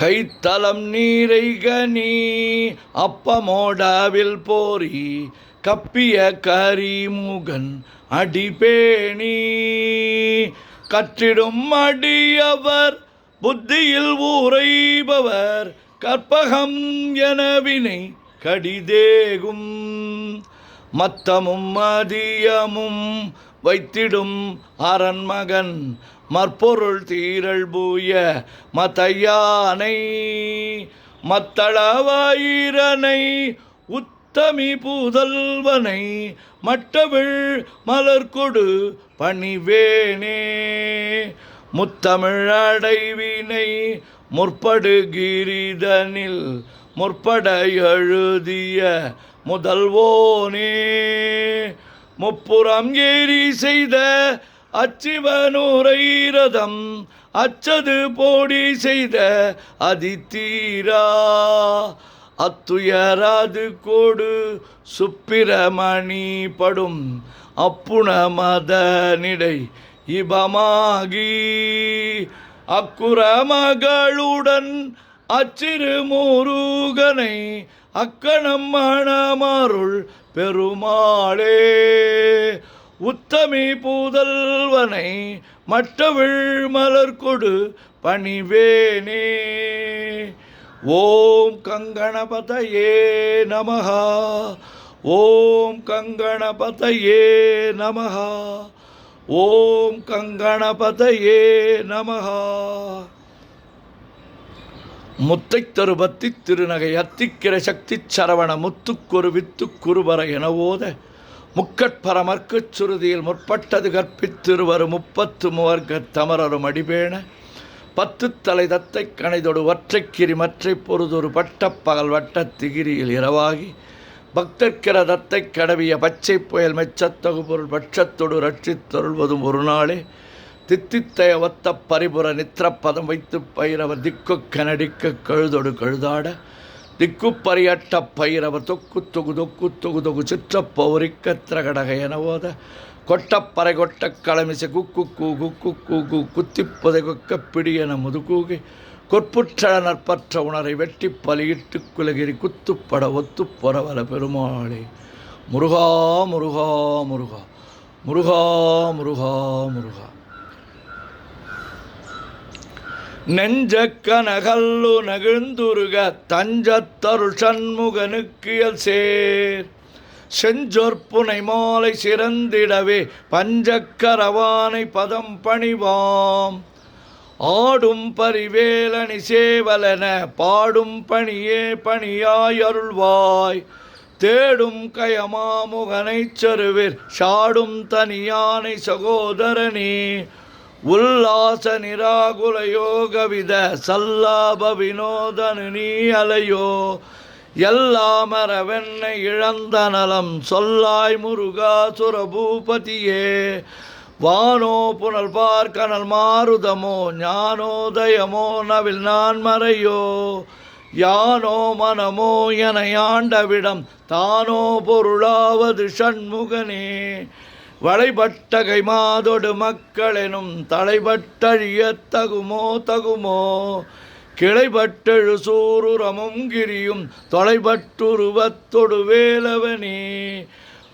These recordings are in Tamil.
கைத்தலம் நீரைகனி அப்பமோடாவில் போரி கப்பிய கரிமுகன் அடிபேணி கற்றிடும் அடியவர் புத்தியில் ஊரைபவர் கற்பகம் எனவினை கடிதேகும் மத்தமும் மதியமும் வைத்திடும் அரண்மகன் மற்பொருள் தீரல் பூய மதையானை மத்தளவாயிரனை உத்தமி பூதல்வனை மட்டவிழ் மலர்கொடு பணிவேனே முத்தமிழ் அடைவினை முற்படுகிரிதனில் முற்பட எழுதிய முதல்வோனே முப்புறம் ஏறி செய்த அச்சிவனுரைரதம் அச்சது போடி செய்த அதித்தீரா அத்துயராது கோடு சுப்பிரமணி படும் அப்புண மதனிடை இபமாகி அக்குற மகளுடன் அச்சிறு முருகனை அக்கணம் மணமாருள் பெருமாளே உத்தமி பூதல்வனை மட்டவிழ் மலர்கொடு பணிவேனே. ஓம் கங்கணபதயே நமஹ. ஓம் கங்கணபதயே நமஹ. ஓம் கங்கணபதயே நமஹ. முத்தைத்தரு பத்தி திருநகை அத்திக்கிற சக்தி சரவண முத்துக்குரு வித்துக்குருவர எனவோத முக்கட்பரமர்க்குச் சுருதியில் முற்பட்டது கற்பித்திருவரு 33 தமரரும் அடிபேண 10 தலை தத்தை கணைதொடு ஒற்றைக்கிரி மற்றை பொறுதொரு பட்டப்பகல் வட்டத் திகிரியில் இரவாகி பக்தர்க்கிற தத்தை கடவிய பச்சை புயல் மெச்சத்தகு பொருள் பட்சத்தொடு ரட்சித்தொருள்வதும் ஒரு நாளே தித்தித்தய ஒத்த பரிபுற நித்திரப்பதம் வைத்து பயிரவர் திக்கு கனடிக்க கழுதொடு கழுதாட திக்குப்பரியட்ட பயிரவர் தொக்கு தொகு தொக்கு தொகு தொகு சிற்றப்பௌரிக்க திரகடக எனவோத கொட்டப்பறை கொட்ட களமிசை குக்கு கூ குக்கு கூ கு குத்திப்புதை கொக்க பிடியென முதுகூகி கொற்புற்ற நற்பற்ற உணரை வெட்டி பலியிட்டு குலகிரி குத்துப்பட ஒத்து பொறவல பெருமாளே. முருகா முருகா முருகா முருகா முருகா முருகா. நெஞ்சக்கனகல்லு நகிழ்ந்துருக தஞ்சத்தருள் சண்முகனுக்கியல் சேர் செஞ்சொற்புனை மாலை சிறந்திடவே பஞ்சக்கரவானை பதம் பணிவாம் ஆடும் பரிவேலனி சேவலன பாடும் பணியே பணியாயருள்வாய் தேடும் கயமாமுகனைச் சருவிர் சாடும் தனியானை சகோதரனே உல்லாச நிராகுல யோகவித சல்லாப வினோதனு நீ அலையோ எல்லாமரவென்னை இழந்த நலம் சொல்லாய் முருகாசுர பூபதியே வானோ புனல் பார்க்கனல் மாருதமோ ஞானோதயமோ நவில் நான் மறையோ யானோ மனமோ என யாண்டவிடம் தானோ பொருளாவது ஷண்முகனே வளைபட்டகை மாதொடு மக்களெனும் தலைபட்டழிய தகுமோ தகுமோ கிளைபட்டெழு சூருரமும் கிரியும் தொலைபட்டுருவத்தொடு வேலவனே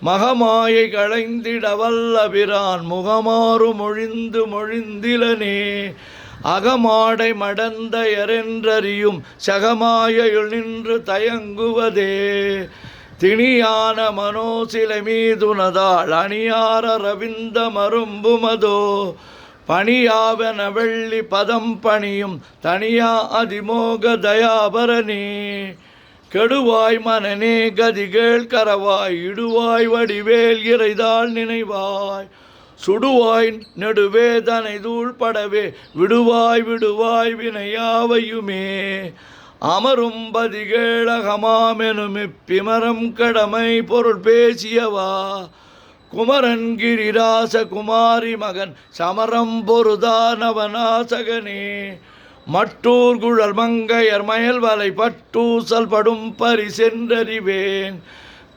மகமாயை களைந்திட வல்லபிரான் முகமாறு மொழிந்து மொழிந்திலனே அகமாடை மடந்தையரென்றறியும் சகமாயுள் நின்று தயங்குவதே திணியான மனோசிலை மீதுனதாள் அணியார ரவிந்த மரும்புமதோ பணியாவன வெள்ளி பதம் பணியும் தனியா அதிமோக தயாபரனே கெடுவாய் மனநே கதிகேள் கரவாய் இடுவாய் வடிவேல் இறைதாள் நினைவாய் சுடுவாய் நெடுவேதனை தூள்படவே விடுவாய் விடுவாய் வினையாவையுமே அமரும் பதிகேளகமாமெனும் இப்பிமரம் கடமை பொருள் பேசியவா குமரன் கிரிராச குமாரி மகன் சமரம் பொருதானவநாசகனே மட்டூர் குழல் மங்கையர் மயல் வலை பட்டூசல் படும் பரிசென்றறிவேன்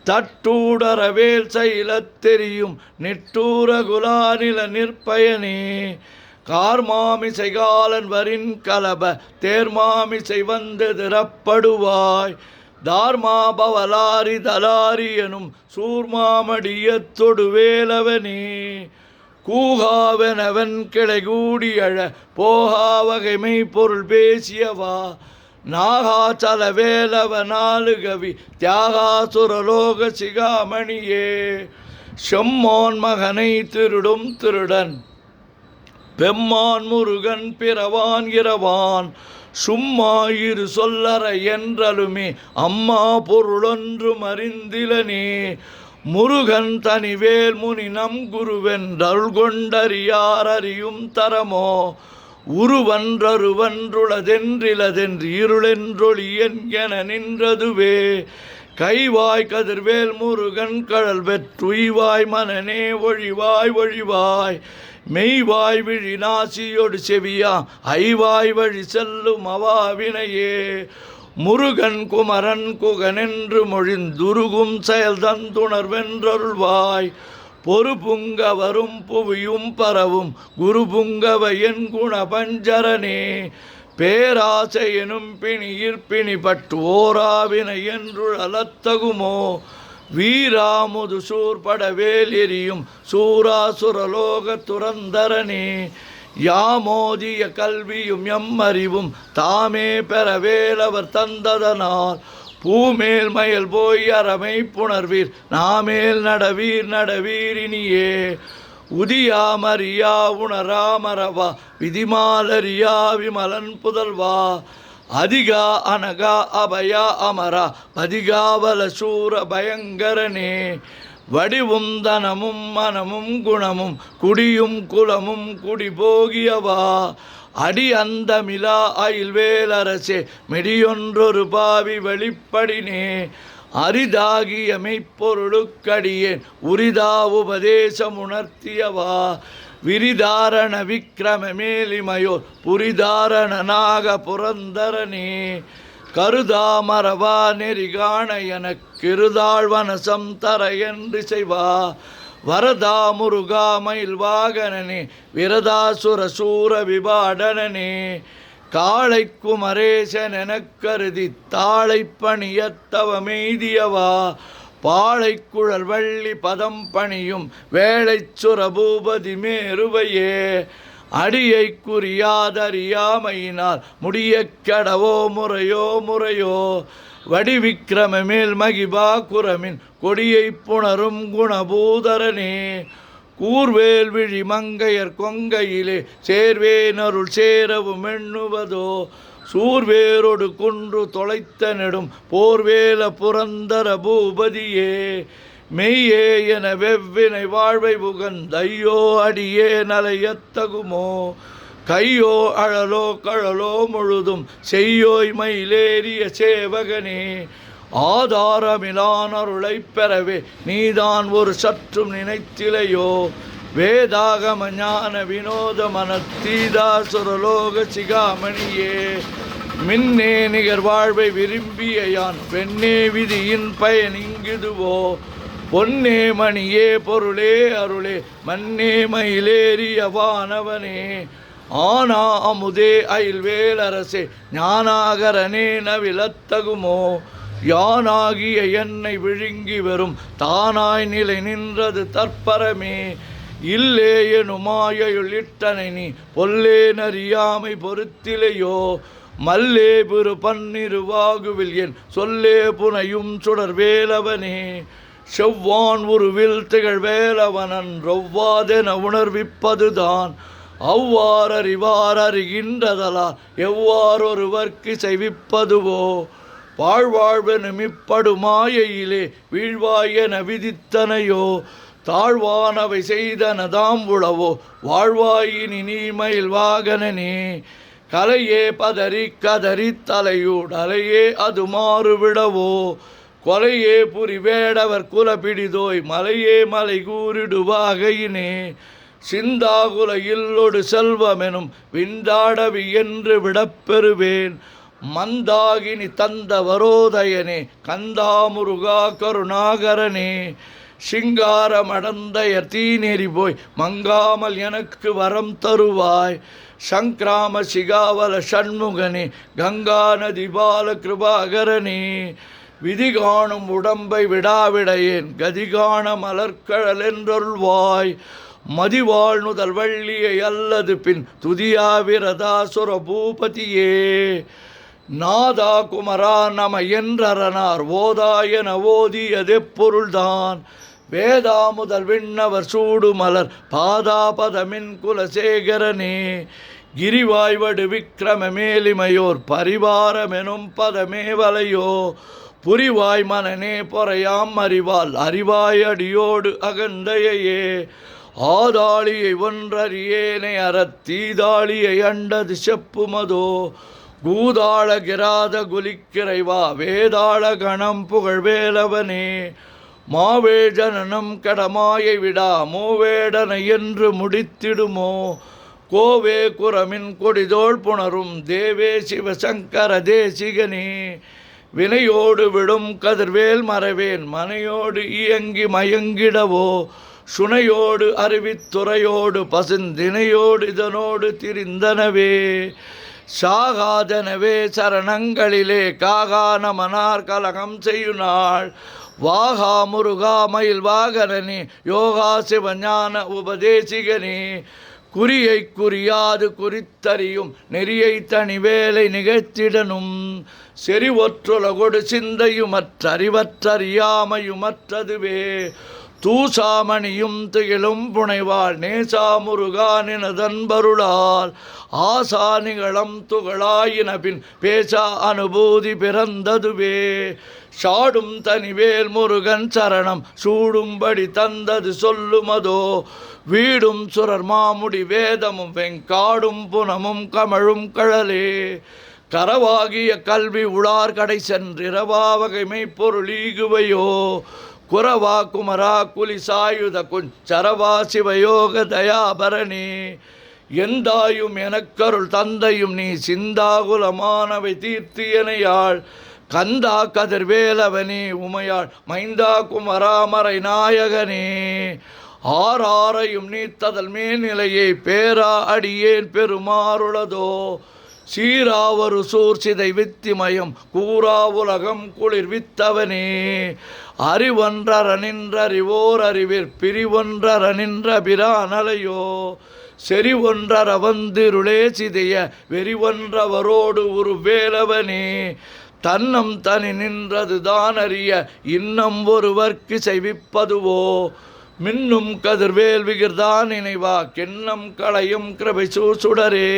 தட்டூடரவேல் சைலத் தெரியும் நிட்டூர குலாநில நிற்பயனே கார்மாமிசை காலன் வரின் கலப தேர்மாமிசை வந்து திறப்படுவாய் தார்மாபவலாரி தலாரி எனும் சூர்மாமடியத்தொடு வேலவனே கூகாவெனவன் கிளை கூடியழ போகாவகைமை பொருள் பேசியவா நாகாச்சல வேலவ நாலுகவி தியாகாசுரலோக சிகாமணியே செம்மோன் மகனை திருடும் திருடன் பெம்மான் முருகன் பிறவான் இரவான் சும்மாயிரு சொல்லற என்றலுமே அம்மா பொருளொன்றும் அறிந்திலனே முருகன் தனிவேல் முனி நம் குருவென்றருள் கொண்டறியார் அறியும் தரமோ உருவன்றருவன்றுளதென்றிலதென்று இருளென்றொழியன் என நின்றதுவே கைவாய் கதிர்வேல் முருகன் கழல் பெற்றுய்வாய் மனநே ஒழிவாய் ஒழிவாய் மெய்வாய் விழி நாசியொடு செவியா ஐவாய் வழி செல்லும் அவாவினையே முருகன் குமரன் குகனென்று மொழிந்துருகும் செயல் தந்துணர்வென்றருள்வாய் பொறுபுங்க வரும் புவியும் பரவும் குருபுங்கவ என் குண பஞ்சரனே பேராசை எனும் பிணியிற் பிணிபட்டு ஓராவினை என்றுழலத்தகுமோ வீராமுது சூர்பட வேல் எரியும் சூராசுரலோக துரந்தரனே யாமோதிய கல்வியும் எம்மறிவும் தாமே பெற வேலவர் தந்ததனால் பூமேல் மயல் போய் அறமை புணர்வீர் நாமேல் நடவீர் நடவீரினியே உதியாமறியா உணராமரவா விதிமாலரியா விமலன் புதல்வா அதிகா அனகா அபயா அமரா பதிகாவல சூர பயங்கரனே வடிவும் தனமும் மனமும் குணமும் குடியும் குலமும் குடி போகியவா அடி அந்தமிலா அயில்வேலரசே மெடியொன்றொரு பாவி வெளிப்படினே அரிதாகிய மெய்ப்பொருளுக்கடியேன் உரிதா உபதேசம் உணர்த்தியவா விரிதாரண விக்ரம மேலிமையோர் புரிதாரண நாக புரந்தரனே கருதாமரவா நெறிகாண எனக்கிருதாழ்வனசம் தர என்று செய்வா வரதா முருகா மயில் வாகனனே விரதாசுர சூர விபாடனனே காளை குமரேசன் எனக்கருதி தாளை பணியத்தவ மெய்தியவா பாளைக்குழல் வள்ளி பதம் பணியும் வேளைச்சுர பூபதி மேருவையே அடியை குறியாதறியாமையினால் முடிய கடவோ முறையோ முறையோ வடிவிக்கிரம மேல் மகிபா குரமின் கொடியை புணரும் குணபூதரனே கூர்வேல் விழி மங்கையர் கொங்கையிலே சேர்வேனருள் சேரவும் எண்ணுவதோ சூர்வேரோடு குன்று தொலைத்த நெடும் போர்வேல புரந்தர பூபதியே மெய்யே என வெவ்வினை வாழ்வை புகந்தையோ அடியே நலையத்தகுமோ கையோ அழலோ கழலோ முழுதும் செய்யோய் மயிலேறிய சேவகனே ஆதாரமிலான் அருளை பெறவே நீதான் ஒரு சற்றும் நினைத்திலையோ வேதாகம ஞான வினோத மனத்தீதாசுரலோக சிகாமணியே மின்னே நிகர் வாழ்வை விரும்பிய யான் பெண்ணே விதியின் பயன் இங்குதுவோ பொன்னே மணியே பொருளே அருளே மன்னே மயிலேறிய வானவனே ஆனா அமுதே அயில்வேலரசே ஞானாகரனே நவிலத்தகுமோ யானாகிய என்னை விழுங்கி வரும் தானாய் நிலை நின்றது தற்பரமே இல்லே எனுமாயுள் இட்டனை நீ பொல்லே நறியாமை பொறுத்திலையோ மல்லே பெரு பன்னிருவாகுவில் என் சொல்லே புனையும் சுடர் வேலவனே செவ்வான் உருவில் திகழ் வேலவனன் ரொவ்வாதென உணர்விப்பதுதான் அவ்வாறறிவார் அறிகின்றதலால் எவ்வாறொருவர்க்கு செய்விப்பதுவோ வாழ்வாழ்வெனும் இப்படுமாயையிலே வீழ்வாயென விதித்தனையோ தாழ்வானவை செய்தனதாம் உளவோ வாழ்வாயினி நீமயில் வாகனனே கலையே பதறி கதறி தலையூடலையே அது மாறுவிடவோ கொலையே புரி வேடவர் குலப்பிடிதோய் மலையே மலை கூறிடுவாகையினே சிந்தாகுல இல்லொடு செல்வமெனும் விந்தாடவி என்று விடப்பெறுவேன் மந்தாகினி தந்த வரோதயனே கந்தாமுருகா கருணாகரனே சிங்காரமடந்த தீநெறி போய் மங்காமல் எனக்கு வரம் தருவாய். சங்கிராம சிகாவல சண்முகனே கங்கா நதி பால கிருபாகரனே விதிகாணும் உடம்பை விடாவிடையேன் கதிகாண மலர்கழல் என்றொல்வாய். மதிவாழ்நுதல் வள்ளியை அல்லது பின் துதியாவிரதாசுர பூபதியே நாதா குமரா நம என்றரனார் ஓதாயன ஓதியதெப்பொருள்தான். வேதா முதல் விண்ணவர் சூடு மலர் பாதாபதமின் குலசேகரனே கிரிவாய்வடு விக்கிரம மேலிமையோர் பரிவாரமெனும் பதமே வலையோ. புரிவாய் மனநே பொறையாம் அறிவால் அறிவாய் அடியோடு அகந்தையே. ஆதாளியை ஒன்றறியேனை அறத்தீதாளியை அண்டது செப்புமதோ. கூதாள கிராத குலிக்கிறைவா வேதாள கணம் புகழ்வேலவனே. மாவே ஜனனம் கடமாயை விடா மூவேடன என்று முடித்திடுமோ. கோவே குரமின் கொடிதோள் புணரும் தேவே சிவசங்கர தேசிகனே. வினையோடு விடும் கதிர்வேல் மறவேன் மனையோடு இயங்கி மயங்கிடவோ. சுனையோடு அருவித்துறையோடு பசுந்தினையோடு இதனோடு திரிந்தனவே. சாகாதனவே சரணங்களிலே காகான மனார் கலகம் செய்யுநாள். வாகா முருகா மயில் வாகனனே யோகா சிவஞான உபதேசிகனே. குறியை குறியாது குறித்தறியும் நெறியை தனிவேலை நிகழ்த்திடனும். செறிவொற்றுலகொடு சிந்தையுமற்றறிவற்றறியாமையுமற்றதுவே. தூசாமணியும் திகிலும் புனைவாள் நேசா முருகானினதன்பருளால். ஆசா நிகழம் துகளாயின பின் பேசா அனுபூதி பிறந்ததுவே. சாடும் தனிவேல் முருகன் சரணம் சூடும்படி தந்தது சொல்லுமதோ. வீடும் சுரர் மாமுடி வேதமும் வெங்காடும் புனமும் கமழும் கழலே. கரவாகிய கல்வி உளார் கடை சென்றிரவா வகைமை பொருளீகுவையோ. குரவா குமரா குலி சாயுத குஞ்சரவா சிவயோக தயாபரணி. எந்தாயும் எனக்கருள் தந்தையும் நீ சிந்தாகுலமானவை தீர்த்தியனையாள். கந்தா கதிர்வேலவனே உமையாள் மைந்தா குமராமரை நாயகனே. ஆறாரையும் நீத்ததல் மேல்நிலையை பேரா அடியேன் பெருமாறுளதோ. சீராவரு சூர்சிதை வித்திமயம் கூறா உலகம் குளிர் வித்தவனே. அறிவொன்றர நின்றறிவோர் அறிவிற் பிரிவொன்றர நின்ற பிரானலையோ. செறிவொன்றர வந்திருளே சிதைய வெறிவொன்றவரோடு ஒரு வேலவனே. தன்னம் தனி நின்றது தான் அறிய இன்னம் ஒருவர்க்கு செய்விப்பதுவோ. மின்னும் கதிர்வேல் விகிர்தான் நினைவா கென்னம் களையும் கிருபை சுடரே.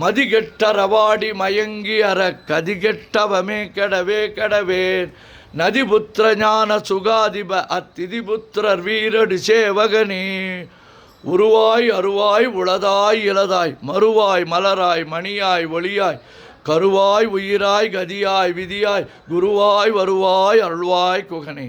மதிகெட்டரவாடி மயங்கி அற கதிகெட்டவமே கெடவே கெடவேன். நதிபுத்திர ஞான சுகாதிப அத்திதிபுத்திரர் வீரடு சேவகனே. உருவாய் அருவாய் உளதாய் இலதாய் மறுவாய் மலராய் மணியாய் ஒளியாய் கருவாய் உயிராய் கதியாய் விதியாய் குருவாய் வருவாய் அருள்வாய் குகனே.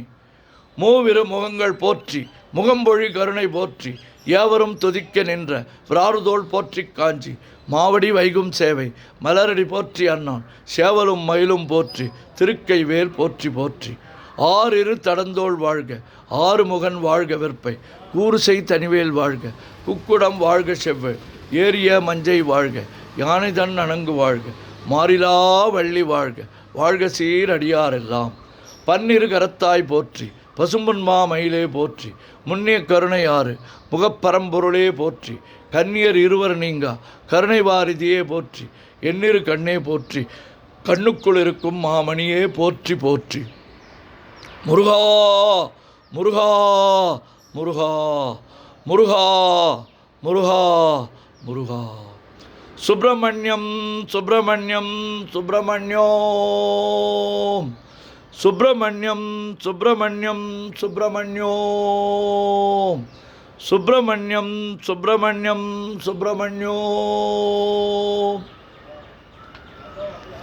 மூவிரு முகங்கள் போற்றி முகம்பொழி கருணை போற்றி ஏவரும் துதிக்க நின்ற பிராருதோள் போற்றி காஞ்சி. மாவடி வைகும் சேவை மலரடி போற்றி அண்ணான் சேவலும் மயிலும் போற்றி திருக்கை வேல் போற்றி போற்றி. ஆறிரு தடந்தோள் வாழ்க ஆறுமுகன் வாழ்க வெற்பை கூறுசை தனிவேல் வாழ்க குக்குடம் வாழ்க செவ்வை ஏரிய மஞ்சை வாழ்க யானை தன் அணங்கு வாழ்க மாறிலா வள்ளி வாழ்க வாழ்க சீரடியாரெல்லாம். பன்னிரு கரத்தாய் போற்றி பசும்பொன்மா மயிலே போற்றி முன்னிய கருணை ஆறு முகப்பரம்பொருளே போற்றி. கன்னியர் இருவர் நீங்கா கருணை வாரிதியே போற்றி. எண்ணிரு கண்ணே போற்றி கண்ணுக்குள் இருக்கும் மாமணியே போற்றி போற்றி. முருகா முருகா முருகா முருகா முருகா முருகா. சுப்பிரமணியம் சுப்பிரமணியம் சுப்பிரமணியோம் சுப்பிரமணியம் சுப்பிரமணியம் சுப்பிரமணியோம் சுப்பிரமணியம் சுப்பிரமணியம் சுப்பிரமணியோம்.